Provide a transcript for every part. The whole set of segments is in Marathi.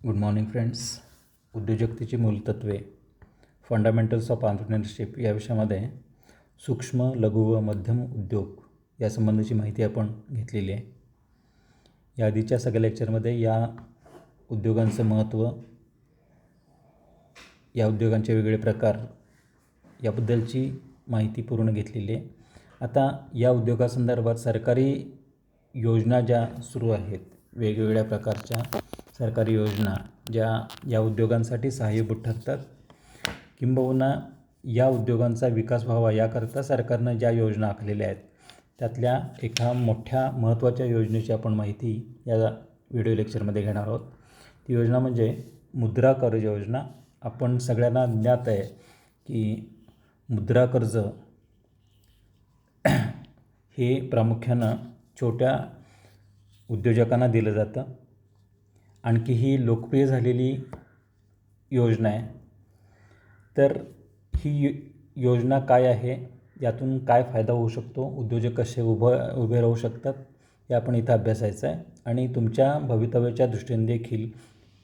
Good morning friends. उद्योजकतेची मूलतत्वे, फंडामेंटल्स ऑफ एंटरप्रेन्योरशिप या विषयामध्ये सूक्ष्म, लघु व मध्यम उद्योग यासंबंधीची माहिती आपण घेतलेली आहे. या आधीच्या सगळ्या लेक्चरमध्ये या उद्योगांचं महत्त्व, या उद्योगांचे वेगळे प्रकार याबद्दलची माहिती पूर्ण घेतलेली आहे. आता या उद्योगासंदर्भात सरकारी योजना ज्या सुरू आहेत, वेगवेगळ्या प्रकारच्या सरकारी योजना ज्या या उद्योगांसाठी सहाय्यभूत ठरतात, किंबहुना या उद्योगांचा विकास व्हावा याकरता सरकारनं ज्या योजना आखलेल्या आहेत, त्यातल्या एका मोठ्या महत्त्वाच्या योजनेची आपण माहिती या व्हिडिओ लेक्चरमध्ये घेणार आहोत. ती योजना म्हणजे मुद्रा कर्ज योजना. आपण सगळ्यांना ज्ञात आहे की मुद्रा कर्ज हे प्रामुख्यानं छोट्या उद्योजकांना दिलं जातं. आणखी ही लोकप्रिय झालेली योजना आहे. तर ही योजना काय आहे, यातून काय फायदा होऊ शकतो, उद्योजक कसे उभे राहू शकतात, हे आपण इथं अभ्यासायचं आहे. आणि तुमच्या भवितव्याच्या दृष्टीने देखील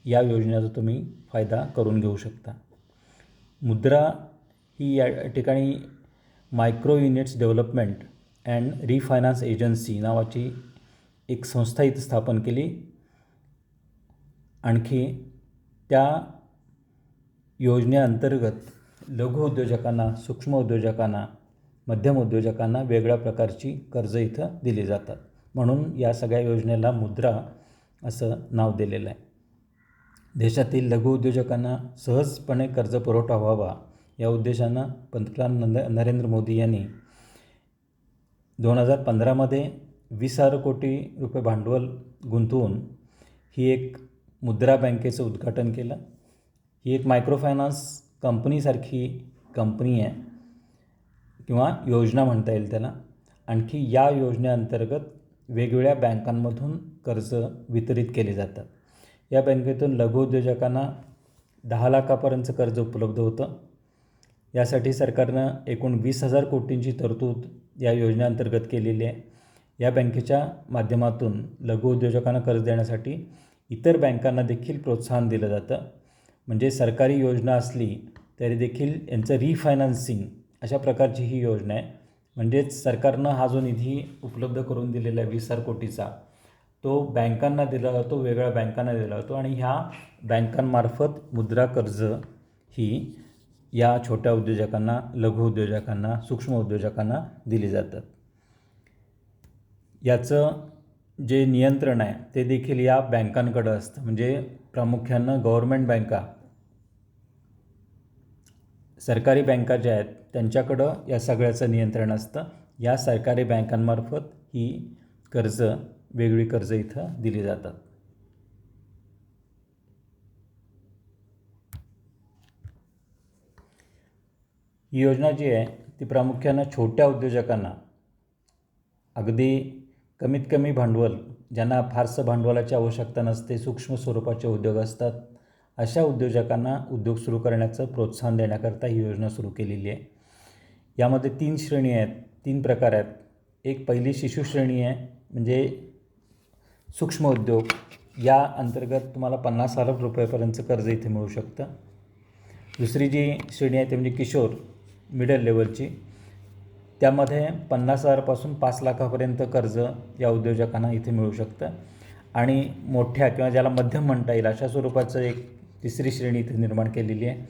या योजनेचा तुम्ही फायदा करून घेऊ शकता. मुद्रा ही या ठिकाणी micro units development and रिफायनान्स agency नावाची एक संस्था इथं स्थापन केली. आणखी त्या योजनेअंतर्गत लघु उद्योजकांना, सूक्ष्म उद्योजकांना, मध्यम उद्योजकांना वेगळ्या प्रकारची कर्ज इथं दिली जातात. म्हणून या सगळ्या योजनेला मुद्रा असं नाव दिलेलं आहे. देशातील लघु उद्योजकांना सहजपणे कर्ज पुरवठा व्हावा या उद्देशानं पंतप्रधान नरेंद्र मोदी यांनी 2015मध्ये 20,000 कोटी रुपये भांडवल गुंतवून ही एक मुद्रा बँकेचं उद्घाटन केलं. ही एक मायक्रो फायनान्स कंपनीसारखी कंपनी आहे किंवा योजना म्हणता येईल त्याला. आणखी या योजनेअंतर्गत वेगवेगळ्या बँकांमधून कर्ज वितरित केले जातात. या बँकेतून लघु उद्योजकांना 10 लाखापर्यंतचं कर्ज उपलब्ध होतं. यासाठी सरकारनं एकूण 20,000 कोटींची तरतूद या योजनेअंतर्गत केलेली आहे. या बँकेच्या माध्यमातून लघु उद्योजकांना कर्ज देण्यासाठी इतर बँकांना देखील प्रोत्साहन दिलं जातं. म्हणजे सरकारी योजना असली तरी देखील यांचं रिफायनान्सिंग अशा प्रकारची ही योजना आहे. म्हणजेच सरकारनं हा जो निधी उपलब्ध करून दिलेला आहे 20,000 कोटीचा, तो बँकांना दिला जातो, वेगळ्या बँकांना दिला जातो. आणि ह्या बँकांमार्फत मुद्रा कर्ज ही या छोट्या उद्योजकांना, लघु उद्योजकांना, सूक्ष्म उद्योजकांना दिली जातात. याचं जे नियंत्रण आहे ते देखील या बँकांकडं असतं. म्हणजे प्रामुख्यानं गव्हर्मेंट बँका, सरकारी बँका ज्या आहेत त्यांच्याकडं या सगळ्याचं नियंत्रण असतं. या सरकारी बँकांमार्फत ही कर्ज, वेगळी कर्ज इथं दिली जातात. ही योजना जी आहे ती प्रामुख्यानं छोट्या उद्योजकांना, अगदी कमीत कमी भांडवल, ज्यांना फारसं भांडवलाची आवश्यकता नसते, सूक्ष्म स्वरूपाचे उद्योग असतात, अशा उद्योजकांना उद्योग सुरू करण्याचं प्रोत्साहन देण्याकरता ही योजना सुरू केलेली आहे. यामध्ये 3 श्रेणी आहेत, 3 प्रकार आहेत. एक पहिली शिशु श्रेणी आहे, म्हणजे सूक्ष्म उद्योग. या अंतर्गत तुम्हाला 50,000 रुपयापर्यंतचं कर्ज इथे मिळू शकतं. दुसरी जी श्रेणी आहे ते म्हणजे किशोर, मिडल लेवलची. त्यामध्ये 50,000पासून 5 लाखापर्यंत कर्ज या उद्योजकांना इथे मिळू शकतं. आणि मोठ्या किंवा ज्याला मध्यम म्हणता येईल अशा स्वरूपाचं एक तिसरी श्रेणी इथे निर्माण केलेली आहे,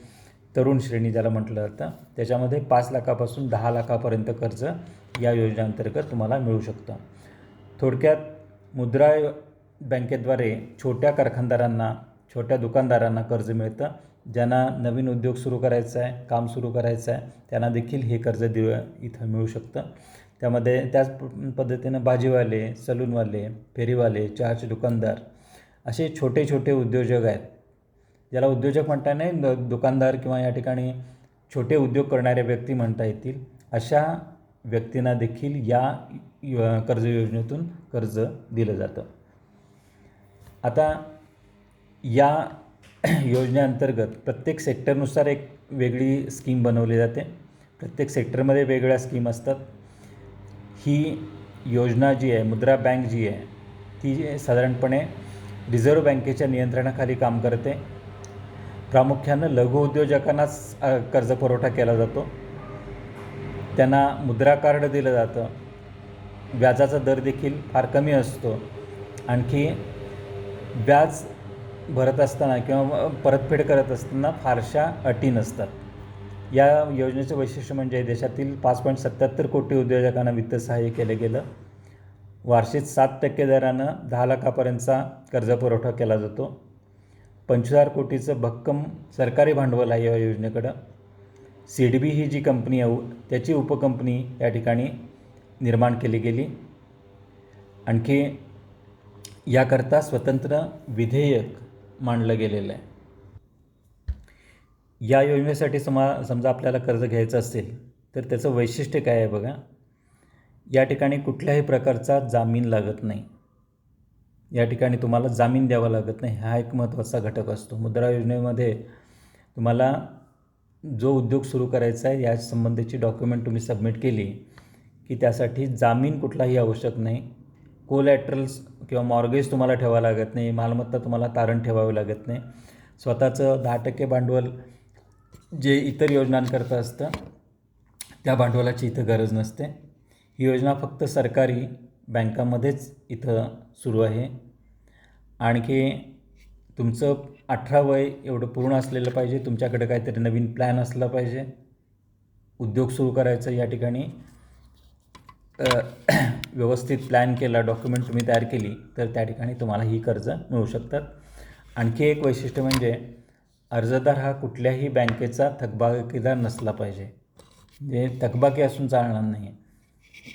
तरुण श्रेणी ज्याला म्हटलं जातं. त्याच्यामध्ये 5 लाखापासून 10 लाखापर्यंत कर्ज या योजनेअंतर्गत तुम्हाला मिळू शकतं. थोडक्यात मुद्रा बँकेद्वारे छोट्या कारखानदारांना, छोट्या दुकानदारांना कर्ज मिळतं. ज्यांना नवीन उद्योग सुरू करायचा आहे, काम सुरू करायचं आहे, त्यांना देखील हे कर्ज इथं मिळू शकतं. त्यामध्ये त्याच पद्धतीनं भाजीवाले, सलूनवाले, फेरीवाले, चहाचे दुकानदार असे छोटे छोटे उद्योजक आहेत, ज्याला उद्योजक म्हणता नाही, दुकानदार किंवा या ठिकाणी छोटे उद्योग करणारे व्यक्ती म्हणता येतील, अशा व्यक्तींना देखील या कर्ज योजनेतून कर्ज दिलं जातं. आता या योजनेअंतर्गत प्रत्येक सेक्टरनुसार एक वेगळी स्कीम बनवली जाते. प्रत्येक सेक्टरमध्ये वेगळ्या स्कीम असतात. ही योजना जी आहे, मुद्रा बँक जी आहे, ती साधारणपणे रिझर्व्ह बँकेच्या नियंत्रणाखाली काम करते. प्रामुख्यानं लघु उद्योजकांनाच कर्ज पुरवठा केला जातो. त्यांना मुद्रा कार्ड दिलं जातं. व्याजाचा दर देखील फार कमी असतो. आणखी व्याज भरत असताना किंवा परतफेड करत असताना फारशा अटी नसतात. या योजनेचं वैशिष्ट्य म्हणजे देशातील 5.77 कोटी उद्योजकांना वित्त सहाय्य केलं गेलं. वार्षिक 7% दरानं 10 लाखापर्यंतचा कर्ज पुरवठा केला जातो. 25,000 कोटीचं भक्कम सरकारी भांडवल आहे या योजनेकडं. सिडबी ही जी कंपनी आहे त्याची उपकंपनी या ठिकाणी निर्माण केली गेली. आणखी याकरता स्वतंत्र विधेयक मांडलं गेलेलं आहे. या योजनेसाठी समजा आपल्याला कर्ज घ्यायचं असेल तर त्याचं वैशिष्ट्य काय आहे बघा. या ठिकाणी कुठल्याही प्रकारचा जामीन लागत नाही. या ठिकाणी तुम्हाला जामीन द्यावा लागत नाही. हा एक महत्त्वाचा घटक असतो. मुद्रा योजनेमध्ये तुम्हाला जो उद्योग सुरू करायचा आहे या संबंधीची डॉक्युमेंट तुम्ही सबमिट केली की त्यासाठी जामीन कुठलाही आवश्यक नाही. कोलॅटरल्स किंवा मॉर्गेज तुम्हाला ठेवावं लागत नाही. मालमत्ता तुम्हाला तारण ठेवावी लागत नाही. स्वतःचं 10% भांडवल जे इतर योजनांकरता असतं त्या भांडवलाची इथं गरज नसते. ही योजना फक्त सरकारी बँकामध्येच इथं सुरू आहे. आणखी तुमचं 18 वय एवढं पूर्ण असलेलं पाहिजे. तुमच्याकडे काहीतरी नवीन प्लॅन असला पाहिजे. उद्योग सुरू करायचं या ठिकाणी व्यवस्थित प्लॅन केला, डॉक्युमेंट तुम्ही तयार केली तर त्या ठिकाणी तुम्हाला ही कर्ज मिळू शकतात. आणखी एक वैशिष्ट्य म्हणजे अर्जदार हा कुठल्याही बँकेचा थकबाकीदार नसला पाहिजे. म्हणजे थकबाकी असून चालणार नाही.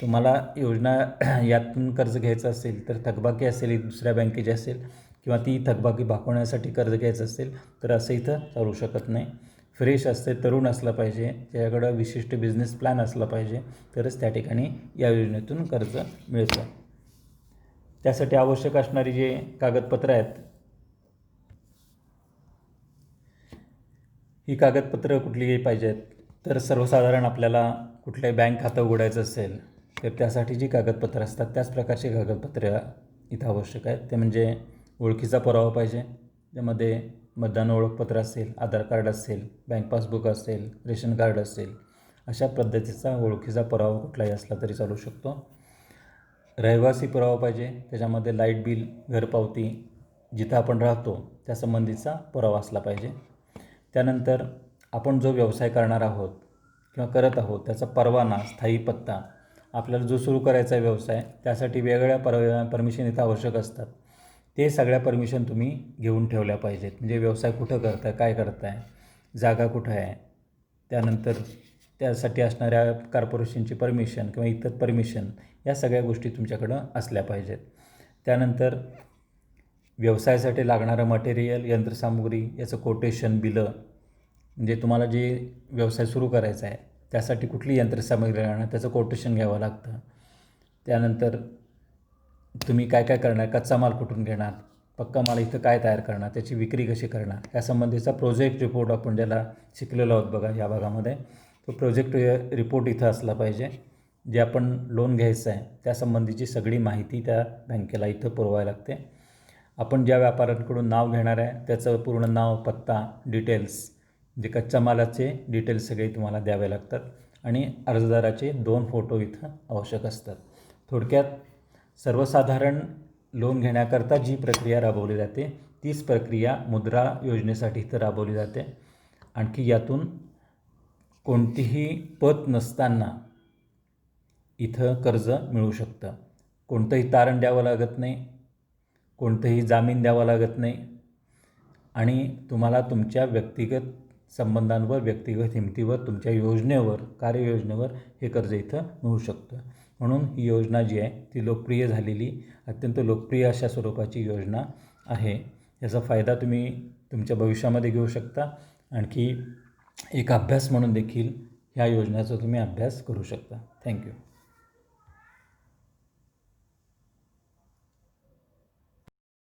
तुम्हाला योजना यातून कर्ज घ्यायचं असेल तर थकबाकी असेल, दुसऱ्या बँकेची असेल किंवा ती थकबाकी भागवण्यासाठी कर्ज घ्यायचं असेल तर असं इथं चालू शकत नाही. फ्रेश असते, तरुण असलं पाहिजे, त्याच्याकडं विशिष्ट बिझनेस प्लॅन असला पाहिजे तरच त्या ठिकाणी या योजनेतून कर्ज मिळतं. त्यासाठी आवश्यक असणारी जे कागदपत्रं आहेत ही कागदपत्रं कुठली पाहिजेत तर सर्वसाधारण आपल्याला कुठल्याही बँक खातं उघडायचं असेल तर त्यासाठी जी कागदपत्रं असतात त्याच प्रकारची कागदपत्रं इथं आवश्यक आहेत. ते म्हणजे ओळखीचा पुरावा पाहिजे, ज्यामध्ये मतदान ओळखपत्र असेल, आधार कार्ड असेल, बँक पासबुक असेल, रेशन कार्ड असेल, अशा पद्धतीचा ओळखीचा पुरावा कुठलाही असला तरी चालू शकतो. रहिवासी पुरावा पाहिजे, त्याच्यामध्ये लाईट बिल, घरपावती, जिथं आपण राहतो त्या संबंधीचा पुरावा असला पाहिजे. त्यानंतर आपण जो व्यवसाय करणार आहोत किंवा करत आहोत त्याचा परवाना, स्थायी पत्ता, आपल्याला जो सुरू करायचा आहे व्यवसाय त्यासाठी वेगवेगळ्या परमिशन इथं आवश्यक असतात. ते सगळ्या परमिशन तुम्ही घेऊन ठेवल्या पाहिजेत. म्हणजे व्यवसाय कुठं करताय, काय करताय, जागा कुठं आहे, त्यानंतर त्यासाठी असणाऱ्या कॉर्पोरेशनची परमिशन किंवा इतर परमिशन, या सगळ्या गोष्टी तुमच्याकडं असल्या पाहिजेत. त्यानंतर व्यवसायासाठी लागणारं मटेरियल, यंत्रसामुग्री, याचं कोटेशन, बिलं, म्हणजे तुम्हाला जे व्यवसाय सुरू करायचा आहे त्यासाठी कुठली यंत्रसामुग्री लागणार त्याचं कोटेशन घ्यावं लागतं. त्यानंतर तुम्ही काय काय करणार, कच्चा माल कुठून घेणार, पक्का माल इथं काय तयार करणार, त्याची विक्री कशी करणार, यासंबंधीचा प्रोजेक्ट रिपोर्ट आपण ज्याला शिकलेलो आहोत बघा या भागामध्ये, तो प्रोजेक्ट रिपोर्ट इथं असला पाहिजे. जे आपण लोन घ्यायचं आहे त्यासंबंधीची सगळी माहिती त्या बँकेला इथं पुरवावी लागते. आपण ज्या व्यापाऱ्यांकडून नाव घेणार आहे त्याचं पूर्ण नाव, पत्ता, डिटेल्स, म्हणजे कच्च्या मालाचे डिटेल्स सगळे तुम्हाला द्यावे लागतात. आणि अर्जदाराचे 2 फोटो इथं आवश्यक असतात. थोडक्यात सर्वसाधारण लोन घेण्याकरता जी प्रक्रिया राबवली जाते तीच प्रक्रिया मुद्रा योजनेसाठी इथं राबवली जाते. आणखी यातून कोणतीही पत नसताना इथं कर्ज मिळू शकतं. कोणतंही तारण द्यावं लागत नाही, कोणतंही जामीन द्यावा लागत नाही आणि तुम्हाला तुमच्या व्यक्तिगत संबंधांवर, व्यक्तिगत हिमतीवर, तुमच्या योजनेवर, कार्ययोजनेवर हे कर्ज इथं मिळू शकतं. म्हणून ही योजना जी आहे ती लोकप्रिय झालेली, अत्यंत लोकप्रिय अशा स्वरूपाची योजना आहे. याचा फायदा तुम्ही तुमच्या भविष्यामध्ये घेऊ शकता. आणखी एक अभ्यास म्हणून देखील ह्या योजनेचा तुम्ही अभ्यास करू शकता. थँक्यू.